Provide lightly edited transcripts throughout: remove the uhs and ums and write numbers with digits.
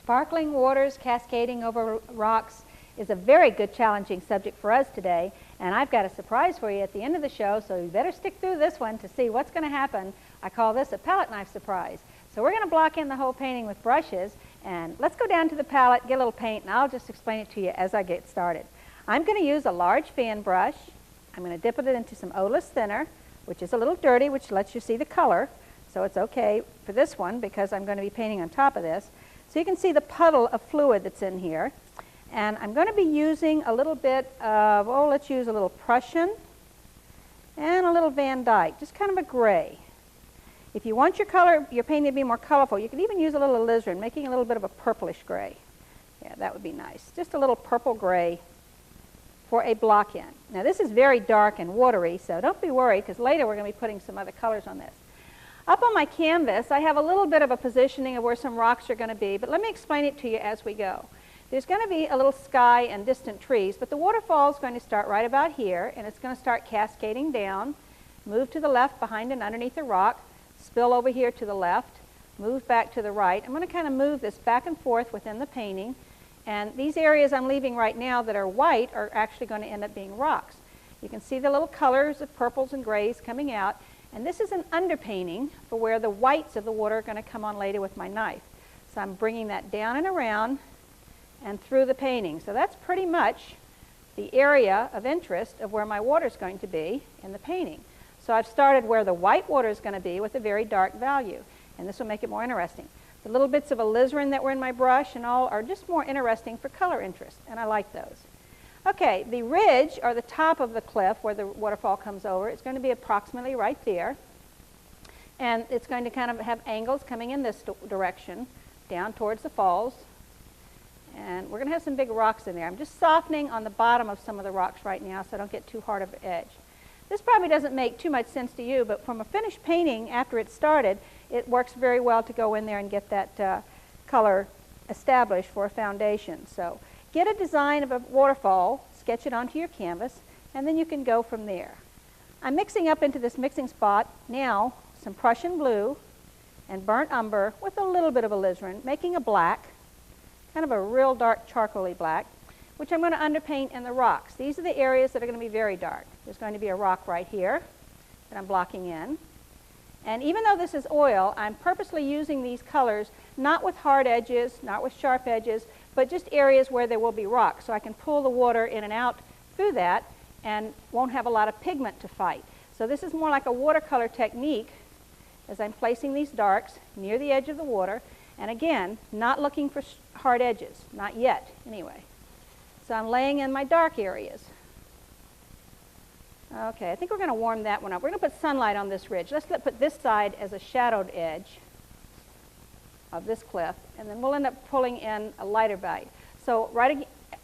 Sparkling waters cascading over rocks is a very good challenging subject for us today, and I've got a surprise for you at the end of the show, so you better stick through this one to see what's going to happen. I call this a palette knife surprise. So we're going to block in the whole painting with brushes, and let's go down to the palette, get a little paint, and I'll just explain it to you as I get started. I'm going to use a large fan brush. I'm going to dip it into some odorless thinner, which is a little dirty, which lets you see the color, so it's okay for this one because I'm going to be painting on top of this. So you can see the puddle of fluid that's in here. And I'm going to be using a little bit of, let's use a little Prussian and a little Van Dyke, just kind of a gray. If you want your painting to be more colorful, you can even use a little alizarin, making a little bit of a purplish gray. Yeah, that would be nice. Just a little purple gray for a block in. Now this is very dark and watery, so don't be worried because later we're going to be putting some other colors on this. Up on my canvas, I have a little bit of a positioning of where some rocks are going to be, but let me explain it to you as we go. There's going to be a little sky and distant trees, but the waterfall is going to start right about here, and it's going to start cascading down, move to the left behind and underneath the rock, spill over here to the left, move back to the right. I'm going to kind of move this back and forth within the painting, and these areas I'm leaving right now that are white are actually going to end up being rocks. You can see the little colors of purples and grays coming out, and this is an underpainting for where the whites of the water are going to come on later with my knife. So I'm bringing that down and around and through the painting. So that's pretty much the area of interest of where my water is going to be in the painting. So I've started where the white water is going to be with a very dark value, and this will make it more interesting. The little bits of alizarin that were in my brush and all are just more interesting for color interest, and I like those. Okay, the ridge, or the top of the cliff where the waterfall comes over, it's going to be approximately right there. And it's going to kind of have angles coming in this direction, down towards the falls. And we're going to have some big rocks in there. I'm just softening on the bottom of some of the rocks right now so I don't get too hard of an edge. This probably doesn't make too much sense to you, but from a finished painting after it's started, it works very well to go in there and get that color established for a foundation. So get a design of a waterfall, sketch it onto your canvas, and then you can go from there. I'm mixing up into this mixing spot now some Prussian blue and burnt umber with a little bit of alizarin, making a black, kind of a real dark charcoaly black, which I'm going to underpaint in the rocks. These are the areas that are going to be very dark. There's going to be a rock right here that I'm blocking in. And even though this is oil, I'm purposely using these colors not with hard edges, not with sharp edges, but just areas where there will be rocks, so I can pull the water in and out through that and won't have a lot of pigment to fight. So this is more like a watercolor technique as I'm placing these darks near the edge of the water, and again, not looking for hard edges, not yet anyway. So I'm laying in my dark areas. Okay, I think we're going to warm that one up. We're going to put sunlight on this ridge. Let's put this side as a shadowed edge of this cliff, and then we'll end up pulling in a lighter value. So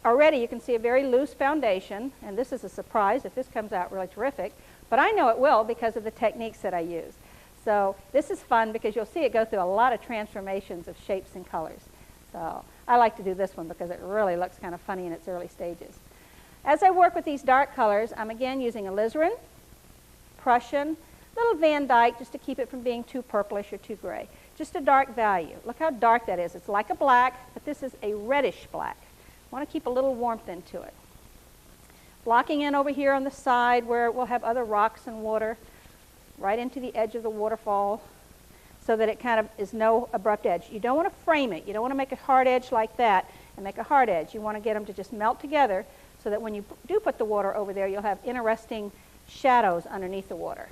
already you can see a very loose foundation, and this is a surprise if this comes out really terrific, but I know it will because of the techniques that I use. So this is fun because you'll see it go through a lot of transformations of shapes and colors. So I like to do this one because it really looks kind of funny in its early stages. As I work with these dark colors, I'm again using alizarin, Prussian, little Van Dyke just to keep it from being too purplish or too gray. Just a dark value. Look how dark that is. It's like a black, but this is a reddish black. I want to keep a little warmth into it. Blocking in over here on the side where we'll have other rocks and water, right into the edge of the waterfall so that it kind of is no abrupt edge. You don't want to frame it. You don't want to make a hard edge like that and make a hard edge. You want to get them to just melt together so that when you do put the water over there, you'll have interesting shadows underneath the water.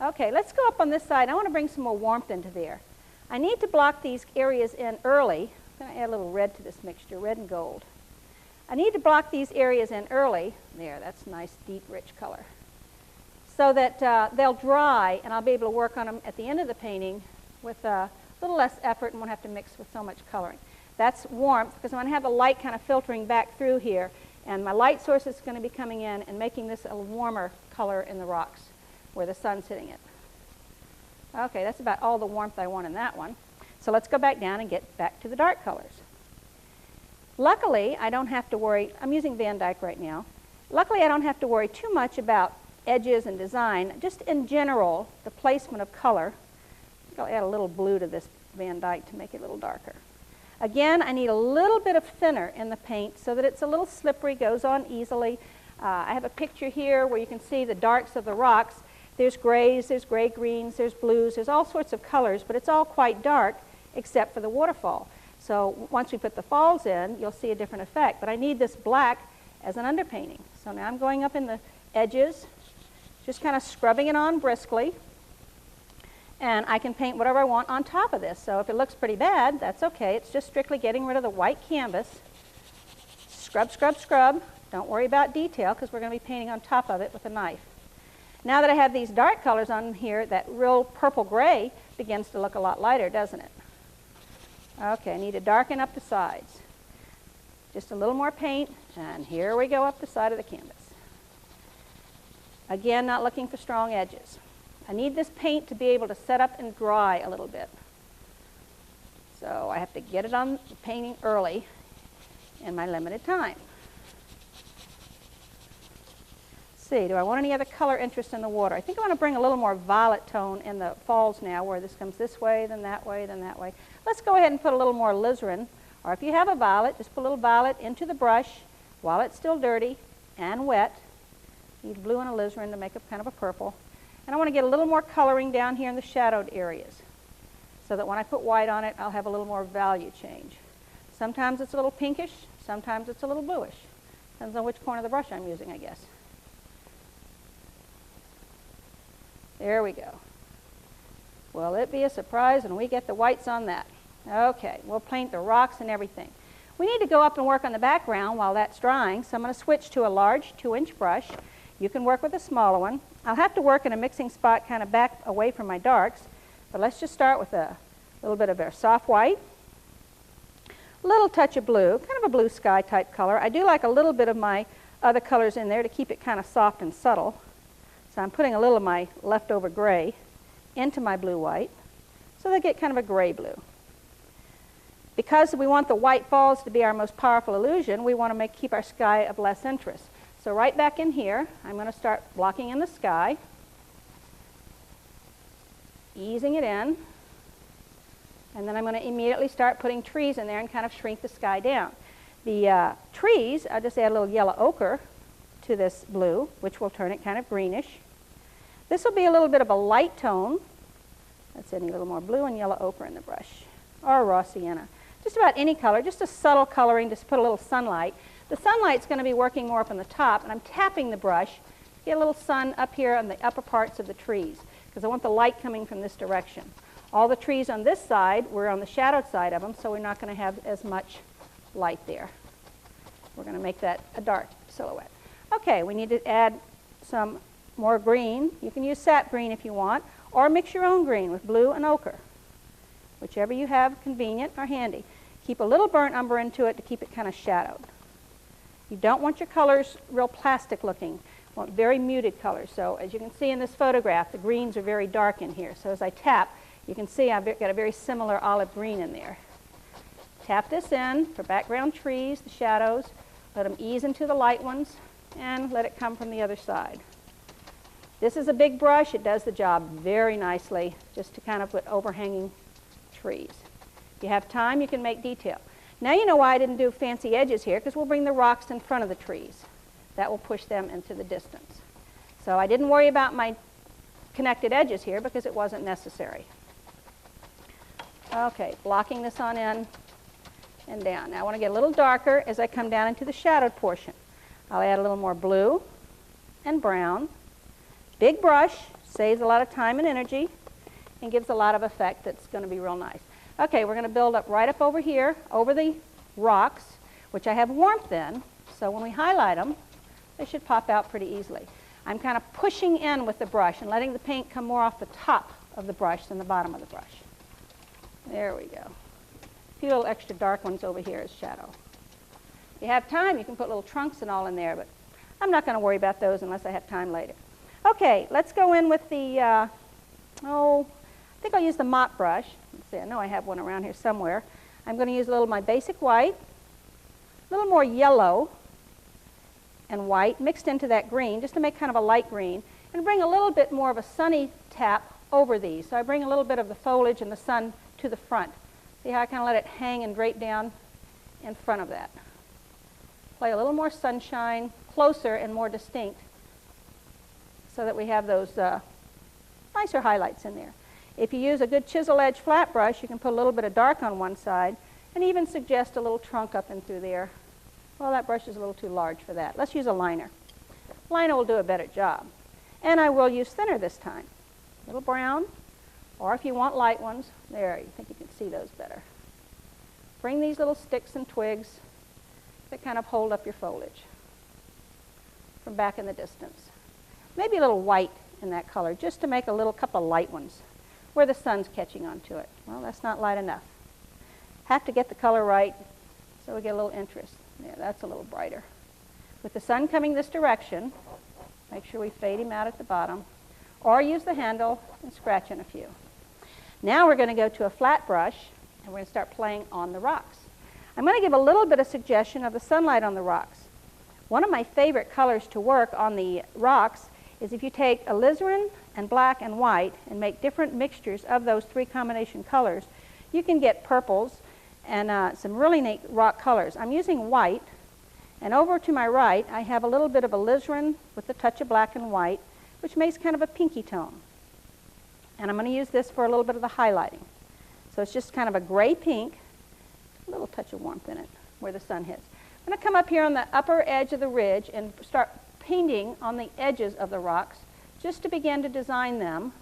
Okay, let's go up on this side. I want to bring some more warmth into there. I need to block these areas in early. I'm going to add a little red to this mixture, red and gold. I need to block these areas in early. There, that's nice, deep, rich color. So that they'll dry, and I'll be able to work on them at the end of the painting with a little less effort and won't have to mix with so much coloring. That's warmth, because I'm going to have the light kind of filtering back through here, and my light source is going to be coming in and making this a warmer color in the rocks where the sun's hitting it. Okay, that's about all the warmth I want in that one. So let's go back down and get back to the dark colors. Luckily, I don't have to worry. I'm using Van Dyke right now. Luckily, I don't have to worry too much about edges and design. Just in general, the placement of color. I'll add a little blue to this Van Dyke to make it a little darker. Again, I need a little bit of thinner in the paint so that it's a little slippery, goes on easily. I have a picture here where you can see the darks of the rocks. There's grays, there's gray-greens, there's blues, there's all sorts of colors, but it's all quite dark except for the waterfall. So once we put the falls in, you'll see a different effect. But I need this black as an underpainting. So now I'm going up in the edges, just kind of scrubbing it on briskly. And I can paint whatever I want on top of this. So if it looks pretty bad, that's okay. It's just strictly getting rid of the white canvas. Scrub, scrub, scrub. Don't worry about detail because we're going to be painting on top of it with a knife. Now that I have these dark colors on here, that real purple gray begins to look a lot lighter, doesn't it? Okay, I need to darken up the sides. Just a little more paint, and here we go up the side of the canvas. Again, not looking for strong edges. I need this paint to be able to set up and dry a little bit. So I have to get it on the painting early in my limited time. See, do I want any other color interest in the water? I think I want to bring a little more violet tone in the falls now, where this comes this way, then that way, then that way. Let's go ahead and put a little more alizarin, or if you have a violet, just put a little violet into the brush while it's still dirty and wet. Need blue and alizarin to make a kind of a purple. And I want to get a little more coloring down here in the shadowed areas, so that when I put white on it, I'll have a little more value change. Sometimes it's a little pinkish, sometimes it's a little bluish. Depends on which corner of the brush I'm using, I guess. There we go. Will it be a surprise when we get the whites on that? Okay, we'll paint the rocks and everything. We need to go up and work on the background while that's drying, so I'm going to switch to a large 2-inch brush. You can work with a smaller one. I'll have to work in a mixing spot kind of back away from my darks, but let's just start with a little bit of our soft white, a little touch of blue, kind of a blue sky type color. I do like a little bit of my other colors in there to keep it kind of soft and subtle. So I'm putting a little of my leftover gray into my blue white, so they get kind of a gray blue. Because we want the white falls to be our most powerful illusion, we want to keep our sky of less interest. So right back in here, I'm going to start blocking in the sky, easing it in, and then I'm going to immediately start putting trees in there and kind of shrink the sky down. The trees, I'll just add a little yellow ochre to this blue, which will turn it kind of greenish. This will be a little bit of a light tone. Let's add a little more blue and yellow ochre in the brush, or raw sienna. Just about any color, just a subtle coloring, just put a little sunlight. The sunlight's going to be working more up on the top, and I'm tapping the brush to get a little sun up here on the upper parts of the trees, because I want the light coming from this direction. All the trees on this side, we're on the shadowed side of them, so we're not going to have as much light there. We're going to make that a dark silhouette. Okay, we need to add some more green. You can use sap green if you want, or mix your own green with blue and ochre, whichever you have convenient or handy. Keep a little burnt umber into it to keep it kind of shadowed. You don't want your colors real plastic looking. You want very muted colors. So as you can see in this photograph, the greens are very dark in here. So as I tap, you can see I've got a very similar olive green in there. Tap this in for background trees, the shadows. Let them ease into the light ones, and let it come from the other side. This is a big brush. It does the job very nicely, just to kind of put overhanging trees. If you have time, you can make detail. Now you know why I didn't do fancy edges here, because we'll bring the rocks in front of the trees. That will push them into the distance. So I didn't worry about my connected edges here because it wasn't necessary. Okay, blocking this on in and down. Now I want to get a little darker as I come down into the shadowed portion. I'll add a little more blue and brown. Big brush, saves a lot of time and energy, and gives a lot of effect that's going to be real nice. Okay, we're going to build up right up over here, over the rocks, which I have warmth in, so when we highlight them, they should pop out pretty easily. I'm kind of pushing in with the brush and letting the paint come more off the top of the brush than the bottom of the brush. There we go. A few little extra dark ones over here as shadow. If you have time, you can put little trunks and all in there, but I'm not going to worry about those unless I have time later. Okay, let's go in with the, I think I'll use the mop brush. Let's see, I know I have one around here somewhere. I'm going to use a little of my basic white, a little more yellow and white mixed into that green, just to make kind of a light green, and bring a little bit more of a sunny tap over these. So I bring a little bit of the foliage and the sun to the front See how I kind of let it hang and drape down in front of that. Play a little more sunshine, closer and more distinct, so that we have those nicer highlights in there. If you use a good chisel edge flat brush, you can put a little bit of dark on one side and even suggest a little trunk up and through there. Well, that brush is a little too large for that. Let's use a liner. Liner will do a better job. And I will use thinner this time. A little brown, or if you want light ones, there, you think you can see those better. Bring these little sticks and twigs that kind of hold up your foliage from back in the distance. Maybe a little white in that color, just to make a little couple of light ones where the sun's catching onto it. Well, that's not light enough. Have to get the color right so we get a little interest. There, that's a little brighter. With the sun coming this direction, make sure we fade him out at the bottom, or use the handle and scratch in a few. Now we're going to go to a flat brush, and we're going to start playing on the rocks. I'm going to give a little bit of suggestion of the sunlight on the rocks. One of my favorite colors to work on the rocks is if you take alizarin and black and white and make different mixtures of those three combination colors, you can get purples and some really neat rock colors. I'm using white, and over to my right I have a little bit of alizarin with a touch of black and white, which makes kind of a pinky tone. And I'm going to use this for a little bit of the highlighting. So it's just kind of a gray pink, a little touch of warmth in it where the sun hits. I'm going to come up here on the upper edge of the ridge and start painting on the edges of the rocks just to begin to design them,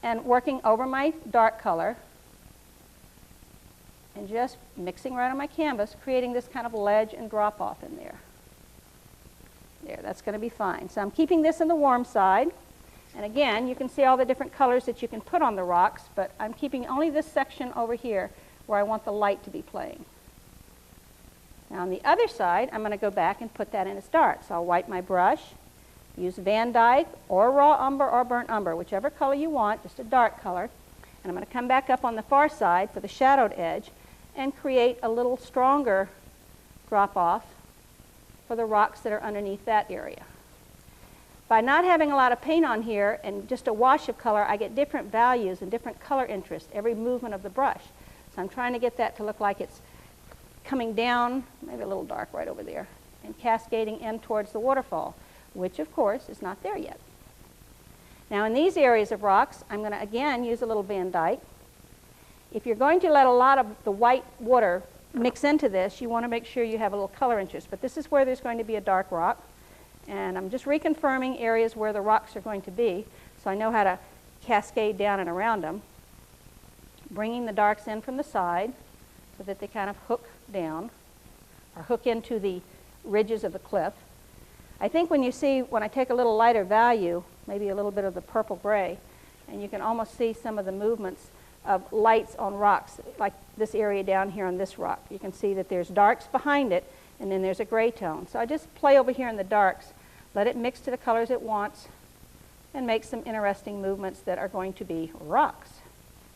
and working over my dark color and just mixing right on my canvas, creating this kind of ledge and drop off in there. There, that's going to be fine. So I'm keeping this in the warm side. And again, you can see all the different colors that you can put on the rocks, but I'm keeping only this section over here where I want the light to be playing. Now on the other side, I'm going to go back and put that in as dark. So I'll wipe my brush, use Van Dyke or raw umber or burnt umber, whichever color you want, just a dark color. And I'm going to come back up on the far side for the shadowed edge and create a little stronger drop off for the rocks that are underneath that area. By not having a lot of paint on here and just a wash of color, I get different values and different color interest every movement of the brush. So I'm trying to get that to look like it's coming down, maybe a little dark right over there, and cascading in towards the waterfall, which of course is not there yet. Now in these areas of rocks, I'm going to again use a little Van Dyke. If you're going to let a lot of the white water mix into this, you want to make sure you have a little color interest. But this is where there's going to be a dark rock. And I'm just reconfirming areas where the rocks are going to be, so I know how to cascade down and around them. Bringing the darks in from the side so that they kind of hook down or hook into the ridges of the cliff. I think when I take a little lighter value, maybe a little bit of the purple gray, and you can almost see some of the movements of lights on rocks, like this area down here on this rock. You can see that there's darks behind it, and then there's a gray tone. So I just play over here in the darks, let it mix to the colors it wants, and make some interesting movements that are going to be rocks.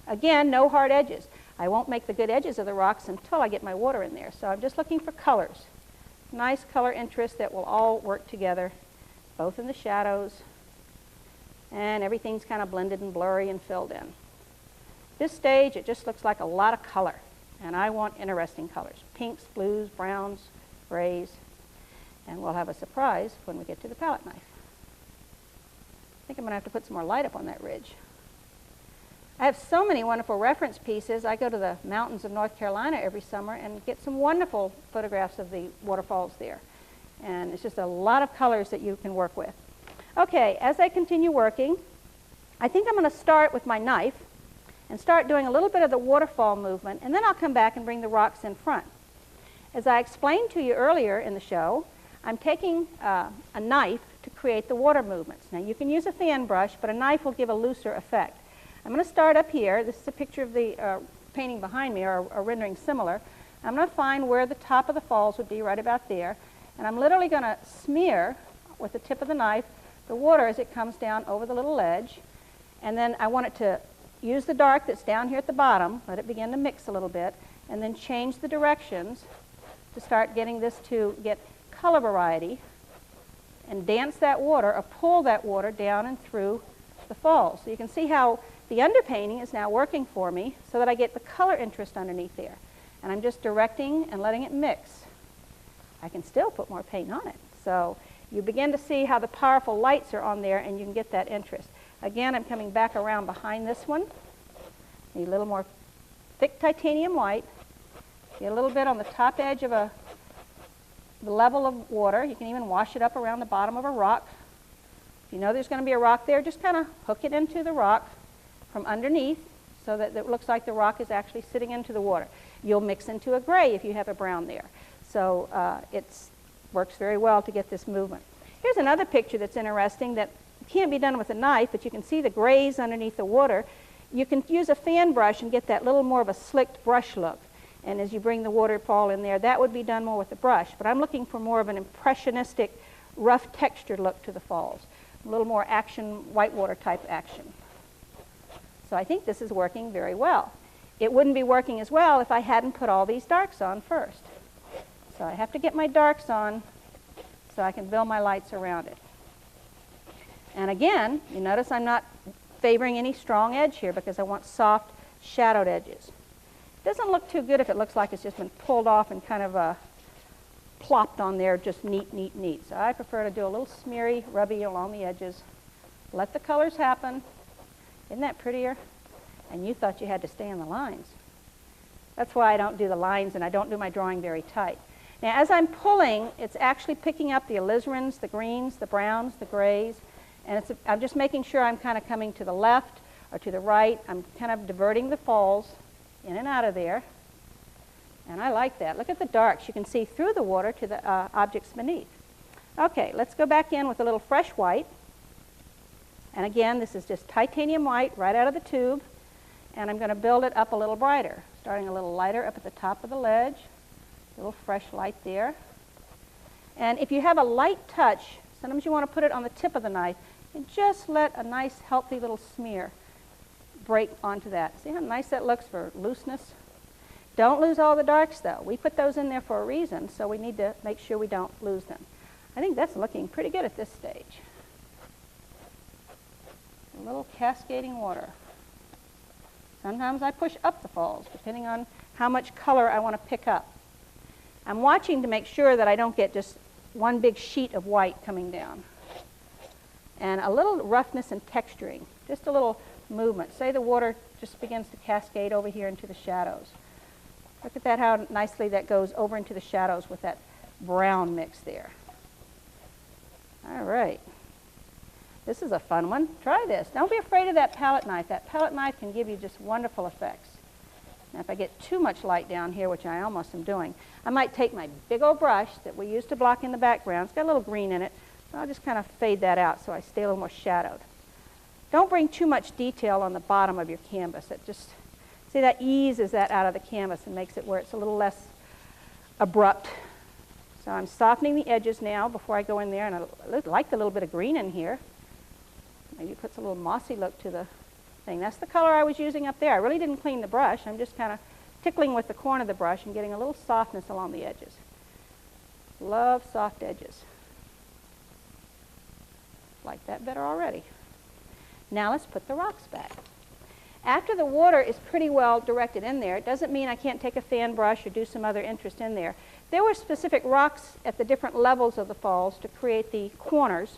Again, no hard edges. I won't make the good edges of the rocks until I get my water in there. So I'm just looking for colors. Nice color interest that will all work together, both in the shadows, and everything's kind of blended and blurry and filled in. This stage, it just looks like a lot of color, and I want interesting colors. Pinks, blues, browns, grays, and we'll have a surprise when we get to the palette knife. I think I'm going to have to put some more light up on that ridge. I have so many wonderful reference pieces. I go to the mountains of North Carolina every summer and get some wonderful photographs of the waterfalls there. And it's just a lot of colors that you can work with. Okay, as I continue working, I think I'm going to start with my knife and start doing a little bit of the waterfall movement, and then I'll come back and bring the rocks in front. As I explained to you earlier in the show, I'm taking a knife to create the water movements. Now you can use a fan brush, but a knife will give a looser effect. I'm going to start up here. This is a picture of the painting behind me, or a rendering similar. I'm going to find where the top of the falls would be, right about there. And I'm literally going to smear with the tip of the knife the water as it comes down over the little ledge. And then I want it to use the dark that's down here at the bottom, let it begin to mix a little bit, and then change the directions to start getting this to get color variety, and dance that water or pull that water down and through the falls. So you can see how The underpainting is now working for me so that I get the color interest underneath there. And I'm just directing and letting it mix. I can still put more paint on it. So you begin to see how the powerful lights are on there, and you can get that interest. Again, I'm coming back around behind this one. Need a little more thick titanium white. Get a little bit on the top edge of the level of water. You can even wash it up around the bottom of a rock. If you know there's going to be a rock there, just kind of hook it into the rock from underneath so that it looks like the rock is actually sitting into the water. You'll mix into a gray if you have a brown there. So it works very well to get this movement. Here's another picture that's interesting that can't be done with a knife, but you can see the grays underneath the water. You can use a fan brush and get that little more of a slicked brush look. And as you bring the waterfall in there, that would be done more with the brush. But I'm looking for more of an impressionistic, rough textured look to the falls. A little more action, whitewater type action. So I think this is working very well. It wouldn't be working as well if I hadn't put all these darks on first. So I have to get my darks on so I can build my lights around it. And again, you notice I'm not favoring any strong edge here because I want soft, shadowed edges. It doesn't look too good if it looks like it's just been pulled off and kind of plopped on there, just neat, neat, neat. So I prefer to do a little smeary, rubby along the edges. Let the colors happen. Isn't that prettier? And you thought you had to stay in the lines. That's why I don't do the lines and I don't do my drawing very tight. Now as I'm pulling, it's actually picking up the alizarans, the greens, the browns, the grays, and I'm just making sure I'm kind of coming to the left or to the right. I'm kind of diverting the falls in and out of there. And I like that. Look at the darks. You can see through the water to the objects beneath. Okay, let's go back in with a little fresh white. And again, this is just titanium white right out of the tube. And I'm going to build it up a little brighter, starting a little lighter up at the top of the ledge. A little fresh light there. And if you have a light touch, sometimes you want to put it on the tip of the knife and just let a nice, healthy little smear break onto that. See how nice that looks for looseness? Don't lose all the darks, though. We put those in there for a reason, so we need to make sure we don't lose them. I think that's looking pretty good at this stage. A little cascading water. Sometimes I push up the falls, depending on how much color I want to pick up. I'm watching to make sure that I don't get just one big sheet of white coming down. And a little roughness and texturing, just a little movement. Say the water just begins to cascade over here into the shadows. Look at that, how nicely that goes over into the shadows with that brown mix there. All right. This is a fun one. Try this. Don't be afraid of that palette knife. That palette knife can give you just wonderful effects. Now, if I get too much light down here, which I almost am doing, I might take my big old brush that we used to block in the background. It's got a little green in it. So I'll just kind of fade that out so I stay a little more shadowed. Don't bring too much detail on the bottom of your canvas. It just, see, that eases that out of the canvas and makes it where it's a little less abrupt. So I'm softening the edges now before I go in there, and I like the little bit of green in here. Maybe it puts a little mossy look to the thing. That's the color I was using up there. I really didn't clean the brush. I'm just kind of tickling with the corner of the brush and getting a little softness along the edges. Love soft edges. Like that better already. Now let's put the rocks back. After the water is pretty well directed in there, it doesn't mean I can't take a fan brush or do some other interest in there. There were specific rocks at the different levels of the falls to create the corners.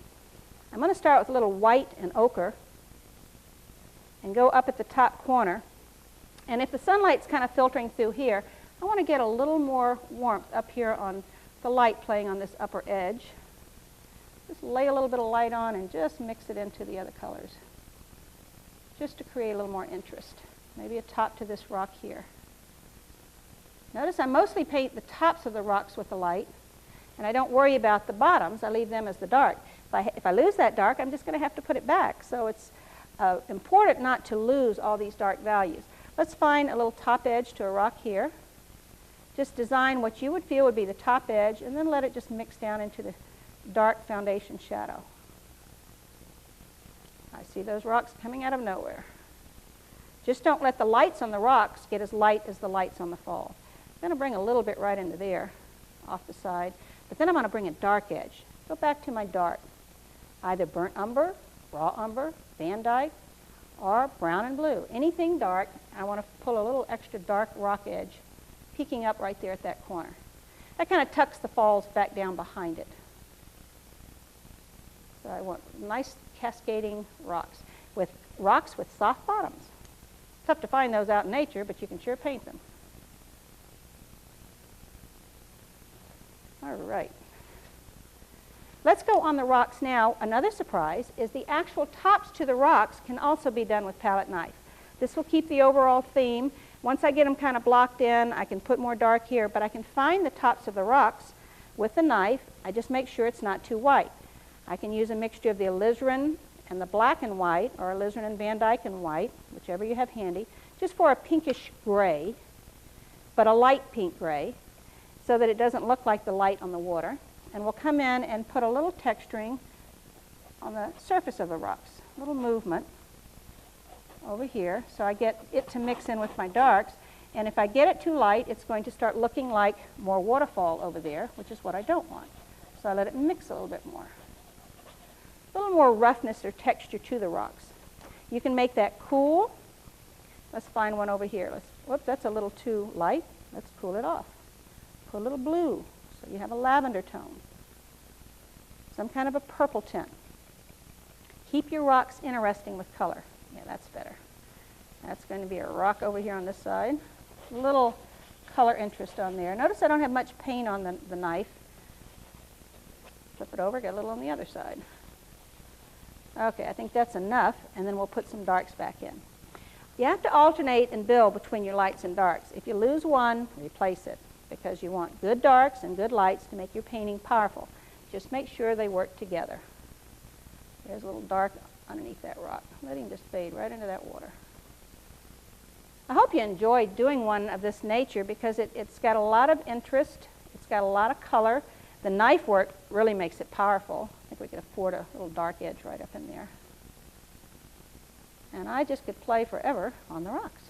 I'm going to start with a little white and ochre and go up at the top corner. And if the sunlight's kind of filtering through here, I want to get a little more warmth up here on the light playing on this upper edge. Just lay a little bit of light on and just mix it into the other colors, just to create a little more interest. Maybe a top to this rock here. Notice I mostly paint the tops of the rocks with the light, and I don't worry about the bottoms. I leave them as the dark. If I lose that dark, I'm just going to have to put it back. So it's important not to lose all these dark values. Let's find a little top edge to a rock here. Just design what you would feel would be the top edge, and then let it just mix down into the dark foundation shadow. I see those rocks coming out of nowhere. Just don't let the lights on the rocks get as light as the lights on the fall. I'm going to bring a little bit right into there, off the side, but then I'm going to bring a dark edge. Go back to my dark. Either burnt umber, raw umber, Van Dyke, or brown and blue. Anything dark. I want to pull a little extra dark rock edge peeking up right there at that corner. That kind of tucks the falls back down behind it. So I want nice cascading rocks with soft bottoms. Tough to find those out in nature, but you can sure paint them. All right. Let's go on the rocks now. Another surprise is the actual tops to the rocks can also be done with palette knife. This will keep the overall theme. Once I get them kind of blocked in, I can put more dark here, but I can find the tops of the rocks with the knife. I just make sure it's not too white. I can use a mixture of the alizarin and the black and white, or alizarin and Van Dyke and white, whichever you have handy, just for a pinkish gray, but a light pink gray, so that it doesn't look like the light on the water. And we'll come in and put a little texturing on the surface of the rocks, a little movement over here, so I get it to mix in with my darks. And if I get it too light, it's going to start looking like more waterfall over there, which is what I don't want. So I let it mix a little bit more. A little more roughness or texture to the rocks. You can make that cool. Let's find one over here. Whoops, that's a little too light. Let's cool it off. Put a little blue, so you have a lavender tone. Some kind of a purple tint. Keep your rocks interesting with color. Yeah, that's better. That's going to be a rock over here on this side. A little color interest on there. Notice I don't have much paint on the knife. Flip it over, get a little on the other side. Okay, I think that's enough, and then we'll put some darks back in. You have to alternate and build between your lights and darks. If you lose one, replace it, because you want good darks and good lights to make your painting powerful. Just make sure they work together. There's a little dark underneath that rock. Let him just fade right into that water. I hope you enjoyed doing one of this nature, because it's got a lot of interest. It's got a lot of color. The knife work really makes it powerful. I think we could afford a little dark edge right up in there. And I just could play forever on the rocks.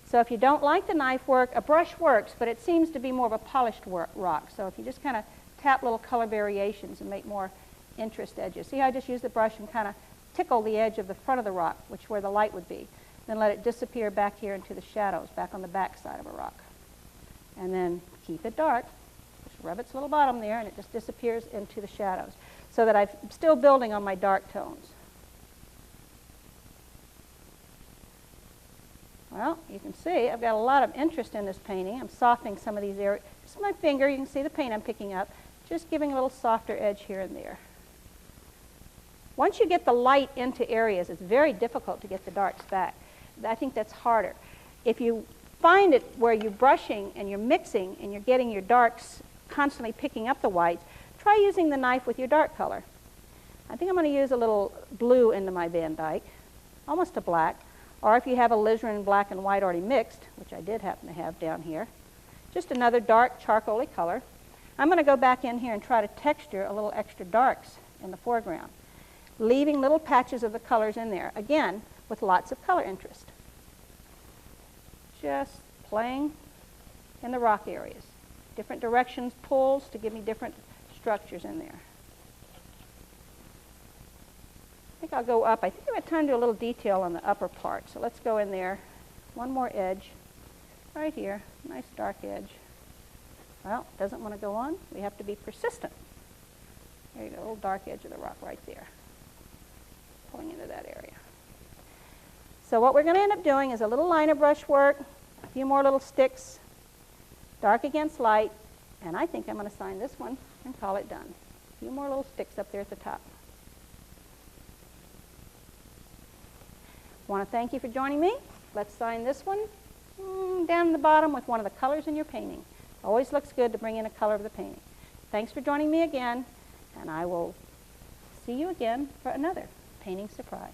So if you don't like the knife work, a brush works, but it seems to be more of a polished rock. So if you just kind of tap little color variations and make more interest edges. See how I just use the brush and kind of tickle the edge of the front of the rock, which where the light would be. Then let it disappear back here into the shadows, back on the back side of a rock. And then keep it dark. Just rub its little bottom there, and it just disappears into the shadows, so that I'm still building on my dark tones. Well, you can see I've got a lot of interest in this painting. I'm softening some of these areas. Just with my finger, you can see the paint I'm picking up, just giving a little softer edge here and there. Once you get the light into areas, it's very difficult to get the darks back. I think that's harder. If you find it where you're brushing and you're mixing and you're getting your darks constantly picking up the whites, try using the knife with your dark color. I think I'm going to use a little blue into my Van Dyke, almost a black. Or if you have alizarin black and white already mixed, which I did happen to have down here, just another dark charcoaly color. I'm going to go back in here and try to texture a little extra darks in the foreground, leaving little patches of the colors in there, again, with lots of color interest. Just playing in the rock areas. Different directions, pulls to give me different structures in there. I think I'll go up. I think I'm going to turn to a little detail on the upper part. So let's go in there. One more edge right here. Nice dark edge. Well, it doesn't want to go on. We have to be persistent. There you go, a little dark edge of the rock right there. Pulling into that area. So what we're going to end up doing is a little liner brush work, a few more little sticks, dark against light, and I think I'm going to sign this one and call it done. A few more little sticks up there at the top. I want to thank you for joining me. Let's sign this one down in the bottom with one of the colors in your painting. Always looks good to bring in a color of the painting. Thanks for joining me again, and I will see you again for another painting surprise.